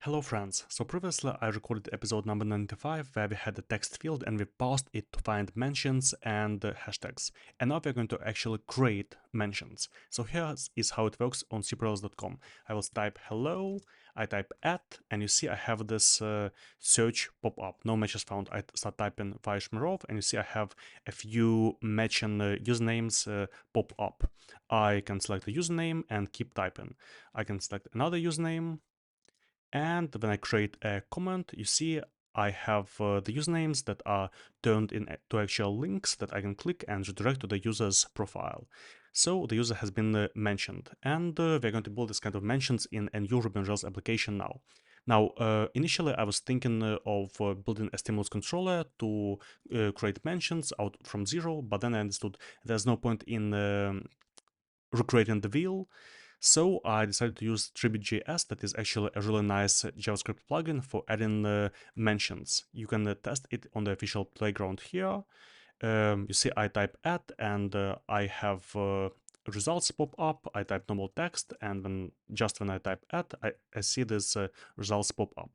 Hello friends, so previously I recorded episode number 95 where we had a text field and we parsed it to find mentions and hashtags. And now we're going to actually create mentions. So here is how it works on SupeRails.com. I will type hello, I type @ and you see I have this search pop up, no matches found. I start typing Vaishmerov and you see I have a few mention usernames pop up. I can select a username and keep typing. I can select another username. And when I create a comment, you see I have the usernames that are turned into actual links that I can click and redirect to the user's profile. So the user has been mentioned, and we're going to build this kind of mentions in a new Ruby on Rails application now. Now, initially I was thinking of building a stimulus controller to create mentions out from zero, but then I understood there's no point in recreating the wheel. So I decided to use TributeJS, that is actually a really nice JavaScript plugin for adding mentions. You can test it on the official playground here. You see I type @ and I have results pop up. I type normal text, and when I type @ I see this results pop up.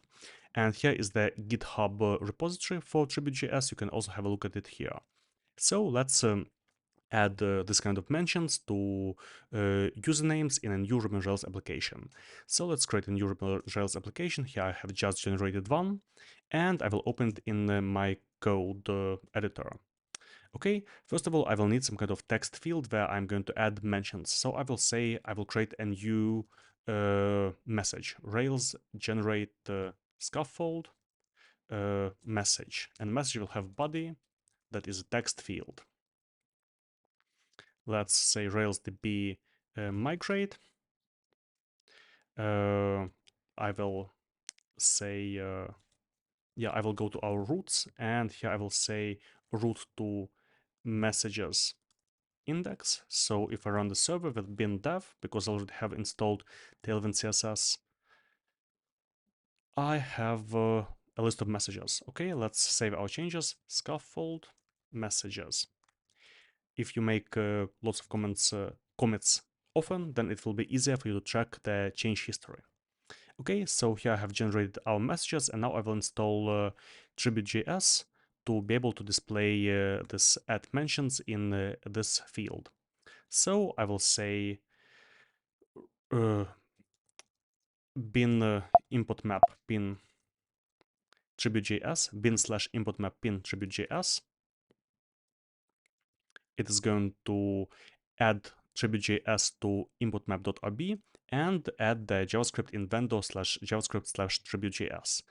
And here is the GitHub repository for TributeJS. You can also have a look at it here. So let's add this kind of mentions to usernames in a new Ruby on Rails application. So let's create a new Ruby on Rails application. Here I have just generated one, and I will open it in my code editor. Okay, first of all, I will need some kind of text field where I'm going to add mentions. So I will say I will create a new message, Rails generate scaffold message, and message will have body that is a text field. Let's say railsdb migrate. I will say, I will go to our roots, and here I will say root to messages index. So if I run the server with bin dev, because I already have installed Tailwind CSS, I have a list of messages. Okay, let's save our changes. Scaffold messages. If you make lots of commits often, then it will be easier for you to track the change history. Okay, so here I have generated our messages, and now I will install TributeJS to be able to display this @ mentions in this field. So I will say bin input map bin TributeJS, bin/input map bin TributeJS. It is going to add TributeJS to inputmap.rb and add the JavaScript inventor /javascript/TributeJS.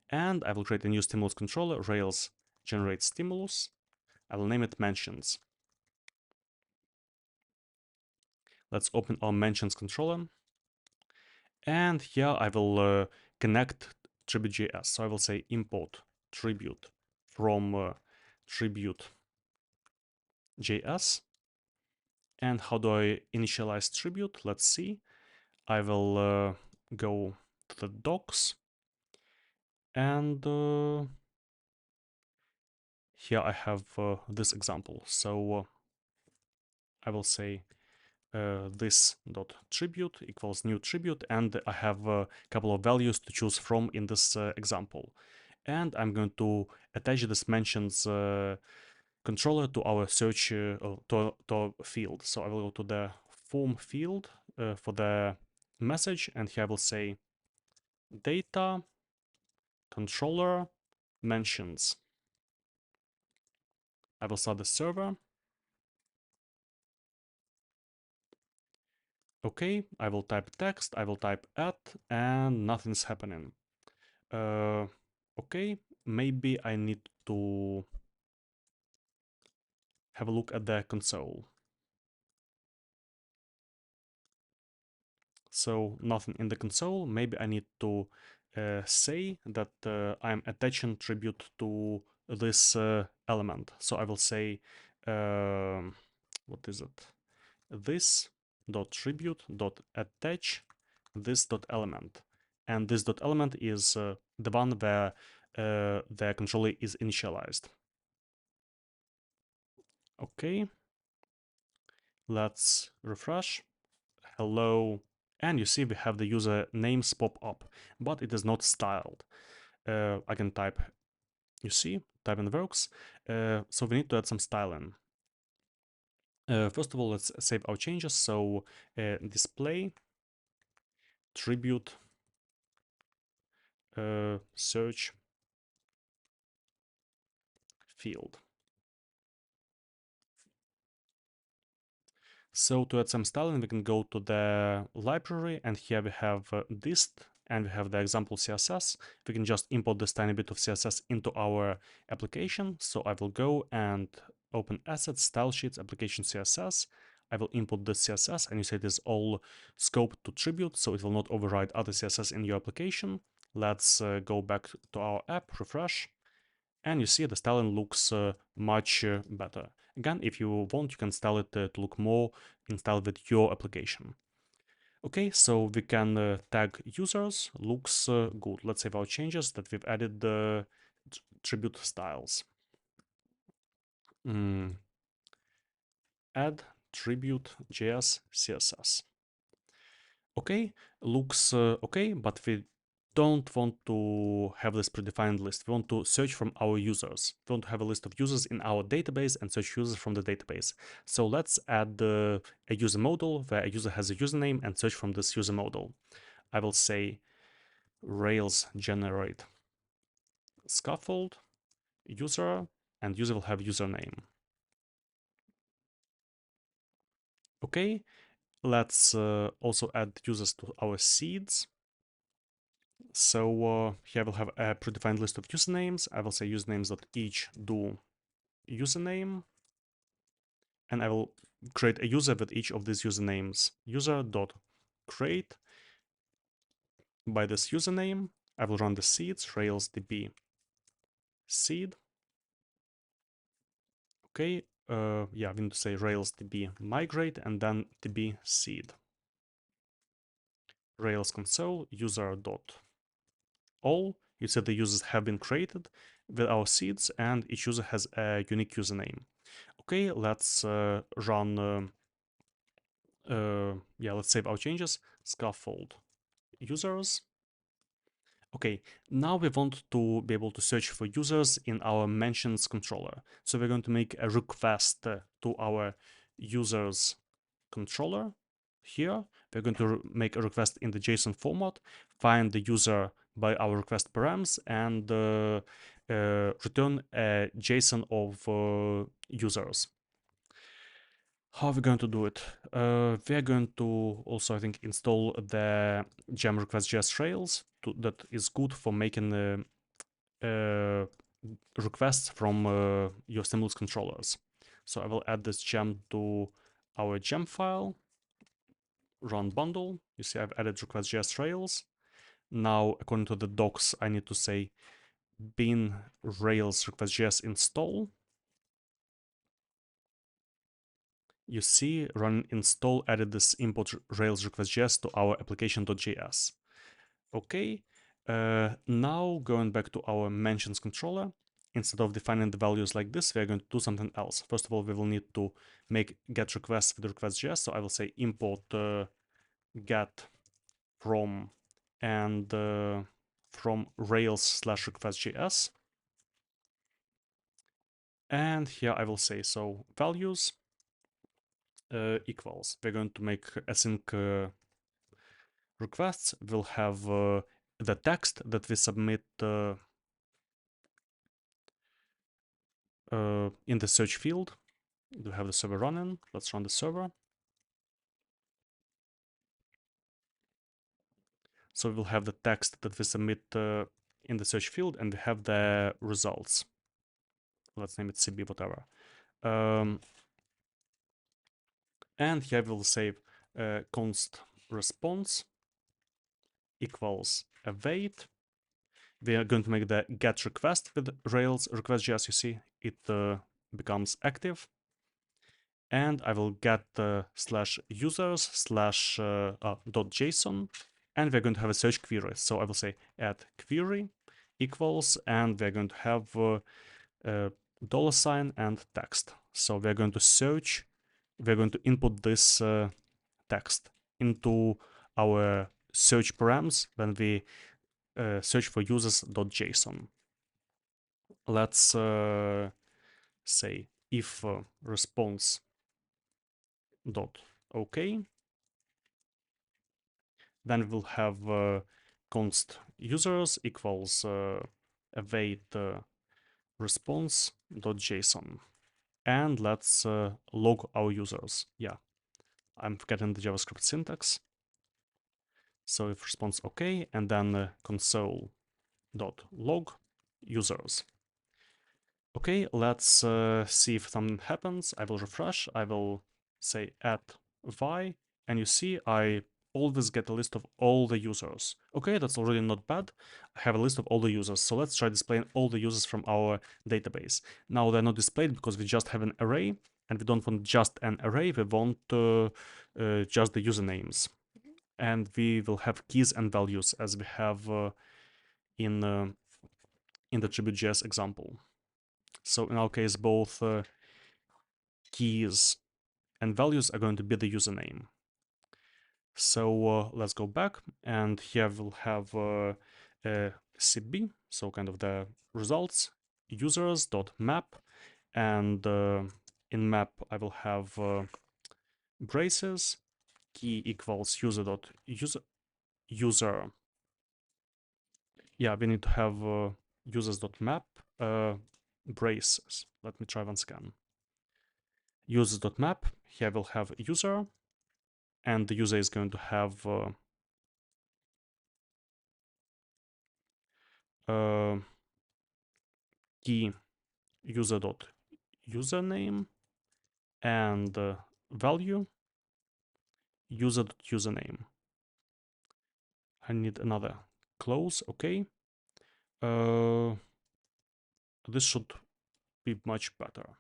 And I will create a new stimulus controller, Rails generate stimulus. I will name it mentions. Let's open our mentions controller. And here I will connect TributeJS. So I will say import tribute from TributeJS. And how do I initialize tribute? Let's see. I will go to the docs, and here I have this example. So I will say this.tribute equals new tribute, and I have a couple of values to choose from in this example. And I'm going to attach this mentions controller to our search to our field. So I will go to the form field for the message, and here I will say data controller mentions. I will start the server. Okay, I will type text, I will type @ and nothing's happening. Okay, maybe I need to have a look at the console. So nothing in the console. Maybe I need to say that I'm attaching tribute to this element. So I will say, what is it? This.tribute.attach this.element. And this.element is the one where the controller is initialized. Okay, let's refresh. Hello And you see we have the user names pop up, but it is not styled. I can type, you see, type in the works. So we need to add some styling. First of all, let's save our changes. So display tribute search field. So to add some styling, we can go to the library, and here we have dist, and we have the example CSS. We can just import this tiny bit of CSS into our application. So I will go and open assets, style sheets, application CSS. I will import the CSS, and you see it is all scoped to Tribute, so it will not override other CSS in your application. Let's go back to our app, refresh, and you see the styling looks much better. Again, if you want, you can style it to look more in style with your application. Okay, so we can tag users, looks good. Let's save our changes that we've added the tribute styles. Add TributeJS CSS. Okay, looks okay, but we don't want to have this predefined list. We want to search from our users. We want to have a list of users in our database and search users from the database. So let's add a user model where a user has a username and search from this user model. I will say Rails generate scaffold user, and user will have username. Okay, let's also add users to our seeds. So here we'll have a predefined list of usernames. I will say usernames.each do username, and I will create a user with each of these usernames. User.create by this username. I will run the seeds, Rails DB seed. Okay, yeah, we need to say Rails DB migrate and then DB seed. Rails console user.all. You said the users have been created with our seeds, and each user has a unique username. Okay, let's run. Yeah, let's save our changes. Scaffold users. Okay, now we want to be able to search for users in our mentions controller. So we're going to make a request to our users controller. Here, we're going to make a request in the JSON format, find the user by our request params, and return a JSON of users. How are we going to do it? We're going to also, I think, install the gem request.js Rails that is good for making requests from your stimulus controllers. So I will add this gem to our gem file, run bundle. You see I've added request.js Rails. Now, according to the docs, I need to say bin Rails request.js install. You see run install added this import Rails request.js to our application.js. Okay, now going back to our mentions controller, instead of defining the values like this, we're going to do something else. First of all, we will need to make get requests with request.js. So I will say import get from and from Rails/request.js. And here I will say so values equals. We're going to make async requests. We'll have the text that we submit in the search field. We have the server running. Let's run the server. So we'll have the text that we submit in the search field, and we have the results. Let's name it CB, whatever. And here we'll save const response equals await. We are going to make the get request with Rails request.js. You see it becomes active, and I will get /users/.json, and we're going to have a search query. So I will say add query equals, and we're going to have $sign and text. So we're going to search, we're going to input this text into our search params when we search for users.json. Let's say if response dot OK, then we'll have const users equals await response.json. And let's log our users. Yeah, I'm forgetting the JavaScript syntax. So if response OK, and then console.log users. Okay, let's see if something happens. I will refresh. I will say add y, and you see I always get a list of all the users. Okay, that's already not bad. I have a list of all the users. So let's try displaying all the users from our database. Now they're not displayed because we just have an array, and we don't want just an array. We want just the usernames. And we will have keys and values as we have in the TributeJS example. So in our case, both keys and values are going to be the username. So let's go back, and here we'll have CB, so kind of the results, users.map, and in map I will have braces, key equals user. Yeah, we need to have users.map braces. Let me try once again. Users.map, here we'll have user, and the user is going to have key user.username and value user.username. I need another close. Okay. This should be much better.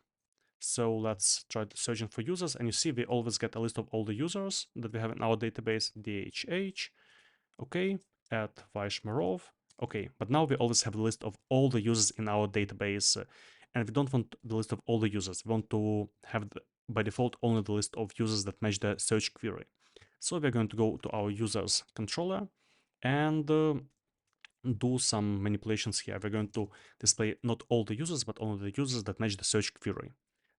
So let's try searching for users, and you see we always get a list of all the users that we have in our database, DHH. Okay, add Vaishmarov. Okay, but now we always have a list of all the users in our database, and we don't want the list of all the users. We want to have, by default, only the list of users that match the search query. So we're going to go to our users controller and do some manipulations here. We're going to display not all the users, but only the users that match the search query.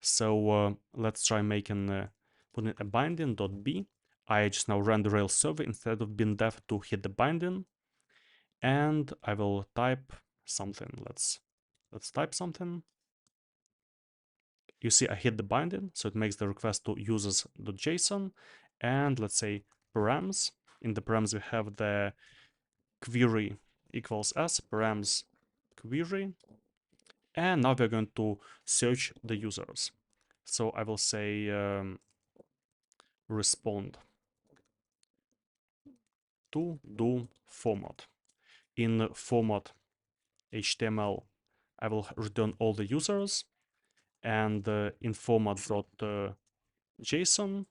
So let's try making putting a binding.b. I just now ran the Rails server instead of bin-dev to hit the binding, and I will type something. Let's type something. You see I hit the binding, so it makes the request to users.json, and let's say params. In the params we have the query equals s params query, and now we're going to search the users. So I will say respond to do format. In format HTML, I will return all the users, and in format.json,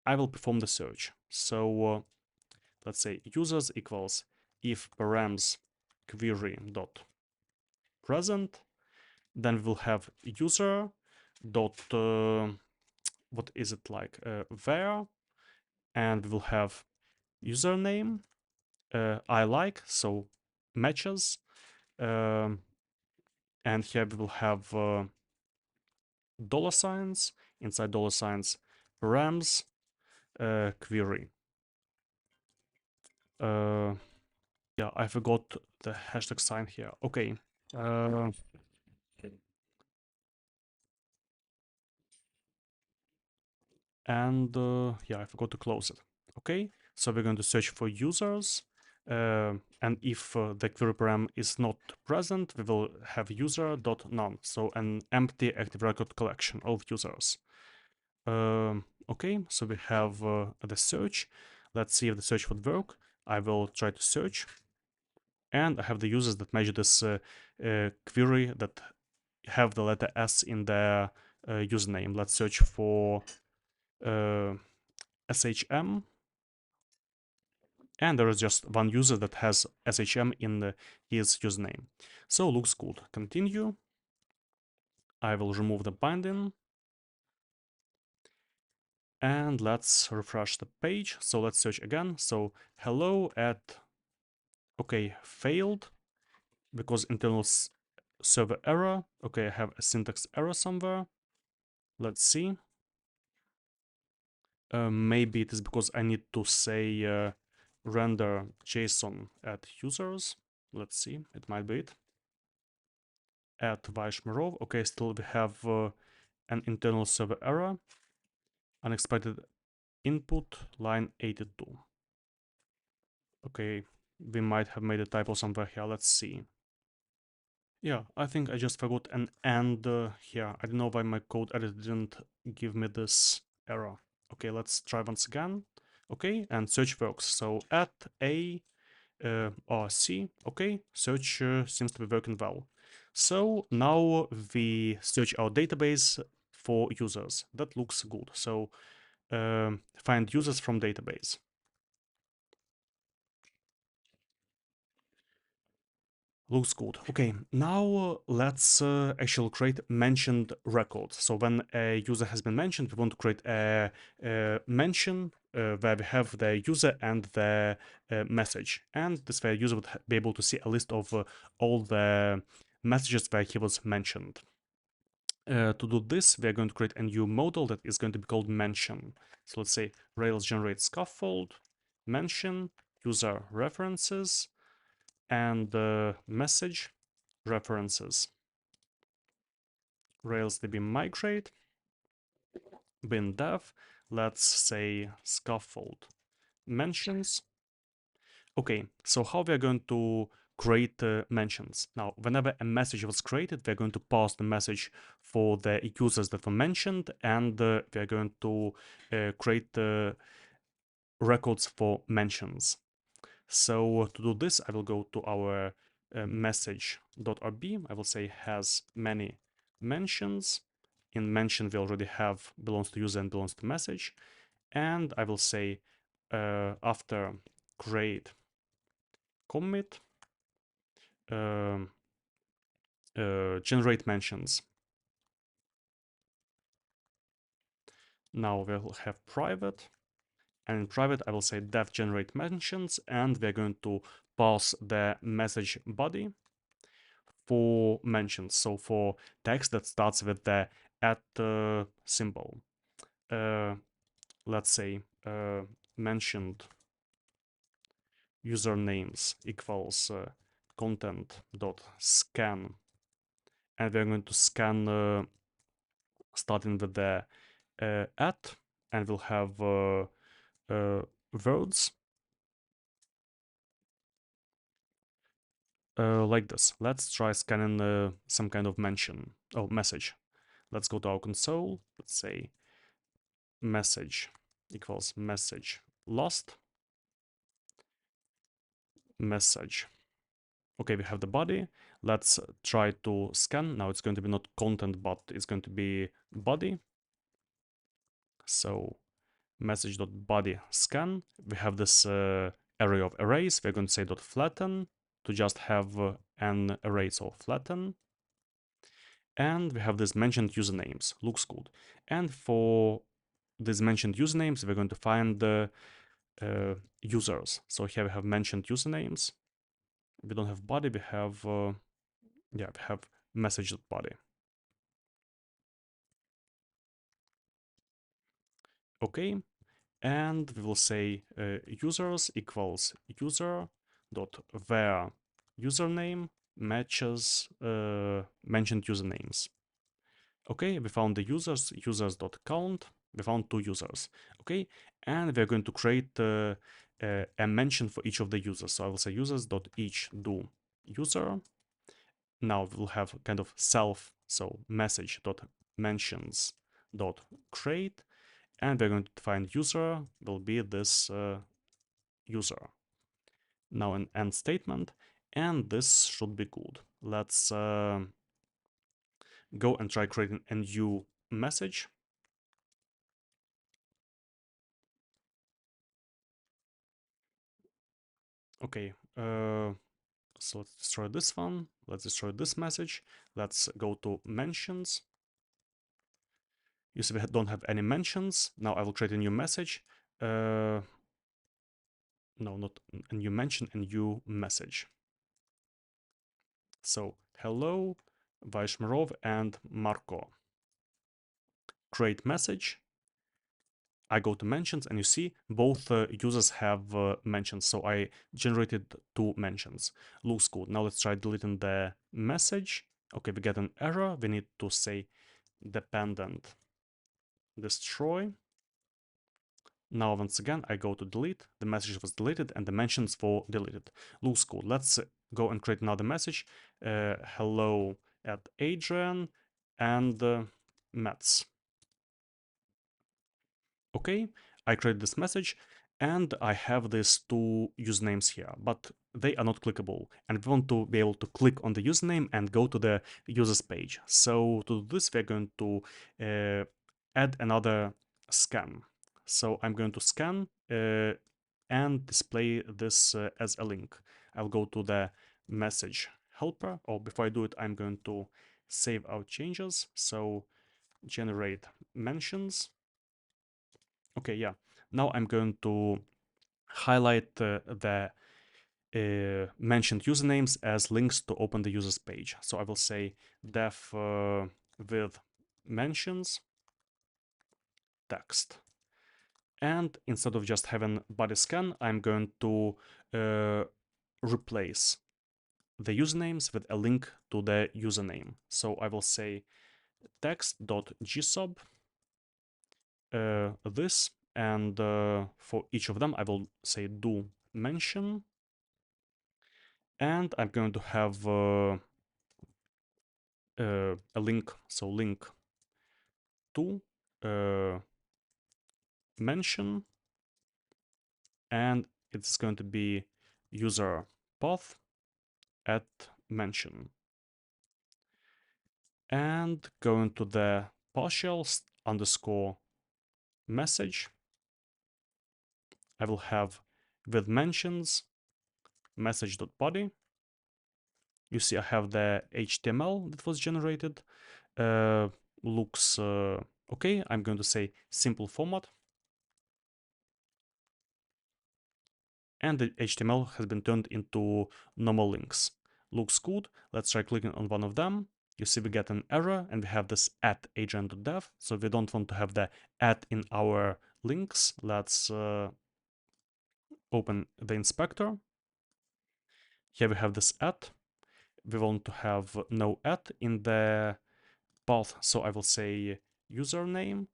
I will perform the search. So let's say users equals if params query dot present, then we will have user dot what is it like var, and we will have username I like, so matches, and here we will have dollar signs, inside dollar signs params query. Yeah, I forgot the hashtag sign here. Okay. And yeah, I forgot to close it. Okay, so we're going to search for users, and if the query param is not present, we will have user.none, so an empty active record collection of users. Okay, so we have the search. Let's see if the search would work. I will try to search, and I have the users that match this query that have the letter S in their username. Let's search for SHM, and there is just one user that has SHM in his username. So looks good. Continue. I will remove the binding. And let's refresh the page. So let's search again. So hello at, okay, failed because internal server error. Okay, I have a syntax error somewhere. Let's see. Maybe it is because I need to say render JSON at users. Let's see, it might be it. At Vaishmerov. Okay, still we have an internal server error. Unexpected input, line 82. Okay, we might have made a typo somewhere here. Let's see. Yeah, I think I just forgot an and here. I don't know why my code editor didn't give me this error. Okay, let's try once again. Okay, and search works. So at a or C, okay, search seems to be working well. So now we search our database for users. That looks good. So find users from database. Looks good. Okay, now let's actually create mentioned records. So when a user has been mentioned, we want to create a mention where we have the user and the message. And this way, user would be able to see a list of all the messages where he was mentioned. To do this, we are going to create a new model that is going to be called mention. So let's say Rails generate scaffold, mention, user references, and message references. Rails db migrate, bin dev, let's say scaffold mentions. Okay, so how we are going to create mentions? Now, whenever a message was created, we're going to pass the message for the users that were mentioned, and we are going to create records for mentions. So to do this, I will go to our message.rb. I will say has many mentions. In mention, we already have belongs to user and belongs to message. And I will say after create commit, um, generate mentions. Now we'll have private. And in private, I will say def generate mentions, and we're going to pass the message body for mentions. So for text that starts with the at symbol, let's say mentioned usernames equals content dot scan, and we're going to scan starting with the at, and we'll have words like this. Let's try scanning some kind of mention. Oh, message. Let's go to our console. Let's say message equals message lost, message. Okay, we have the body. Let's try to scan. Now it's going to be not content, but it's going to be body. So message.body scan. We have this array of arrays. We're going to say dot flatten to just have an array, so flatten. And we have this mentioned usernames. Looks good. And for these mentioned usernames, we're going to find the users. So here we have mentioned usernames. We don't have body, we have we have message.body. Okay, and we will say users equals user dot where username matches mentioned usernames. Okay, we found the users dot count. We found 2 users. Okay, and we're going to create a mention for each of the users. So I will say users dot each do user. Now we'll have kind of self, so message dot mentions dot create, and we're going to define user will be this user. Now an end statement, and this should be good. Let's go and try creating a new message. Okay, so let's destroy this one. Let's destroy this message. Let's go to mentions. You see we don't have any mentions. Now I will create a new message. No, not a new mention, a new message. So hello, Vaishmarov and Marco. Create message. I go to mentions and you see both users have mentions. So I generated 2 mentions. Looks good. Now let's try deleting the message. Okay, we get an error. We need to say dependent destroy. Now once again I go to delete. The message was deleted and the mentions were deleted. Looks good. Let's go and create another message. Hello at Adrian and Mets. Okay, I create this message and I have these 2 usernames here, but they are not clickable. And we want to be able to click on the username and go to the users page. So to do this, we're going to add another scan. So I'm going to scan and display this as a link. I'll go to the message helper, or before I do it, I'm going to save our changes. So generate mentions. Okay, yeah. Now I'm going to highlight the mentioned usernames as links to open the user's page. So I will say def with mentions text. And instead of just having body scan, I'm going to replace the usernames with a link to the username. So I will say text.gsub this, and for each of them I will say do mention, and I'm going to have a link, so link to mention, and it's going to be user path at mention, and going to the partials underscore message, I will have with mentions message.body. You see I have the HTML that was generated. Looks okay. I'm going to say simple format. And the HTML has been turned into normal links. Looks good. Let's try clicking on one of them. You see we get an error and we have this at agent.dev. So we don't want to have the at in our links. Let's open the inspector. Here we have this at. We want to have no at in the path. So I will say username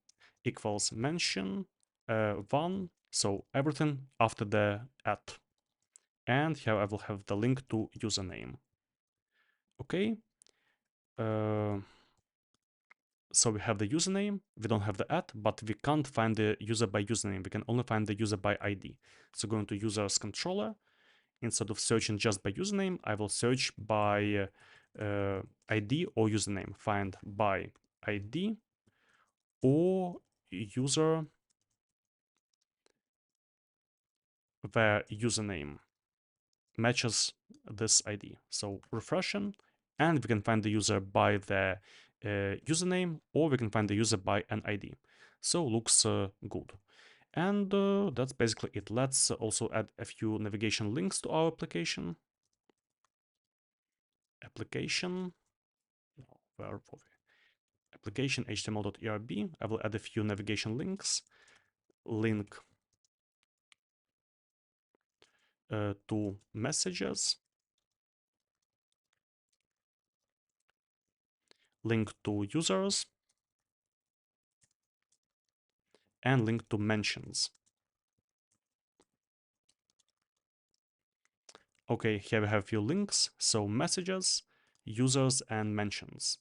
equals mention 1. So everything after the at. And here I will have the link to username. Okay. So we have the username, we don't have the at, but we can't find the user by username. We can only find the user by ID. So going to users controller, instead of searching just by username, I will search by ID or username. Find by ID or user where username matches this ID. So refreshing, and we can find the user by the username, or we can find the user by an ID. So looks good. And that's basically it. Let's also add a few navigation links to our application. Application, no, where are we? Application html.erb. I will add a few navigation links. Link to messages. Link to users. And link to mentions. Okay, here we have a few links. So messages, users, and mentions.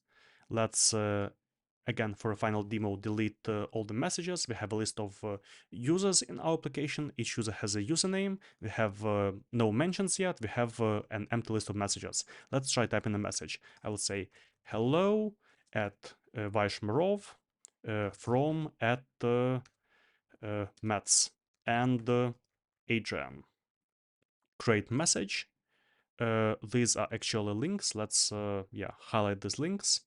Let's, again, for a final demo, delete all the messages. We have a list of users in our application. Each user has a username. We have no mentions yet. We have an empty list of messages. Let's try typing a message. I will say hello at Vaishmarov from at Mets and Adrian. Create message. These are actually links. Let's highlight these links.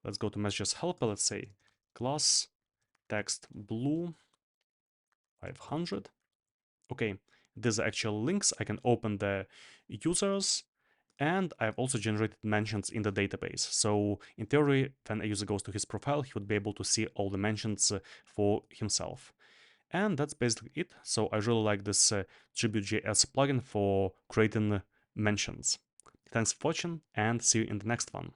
Let's go to messages helper. Let's say class text blue 500. Okay, these are actual links. I can open the users, and I've also generated mentions in the database. So in theory, when a user goes to his profile, he would be able to see all the mentions for himself. And that's basically it. So I really like this TributeJS plugin for creating mentions. Thanks for watching, and see you in the next one.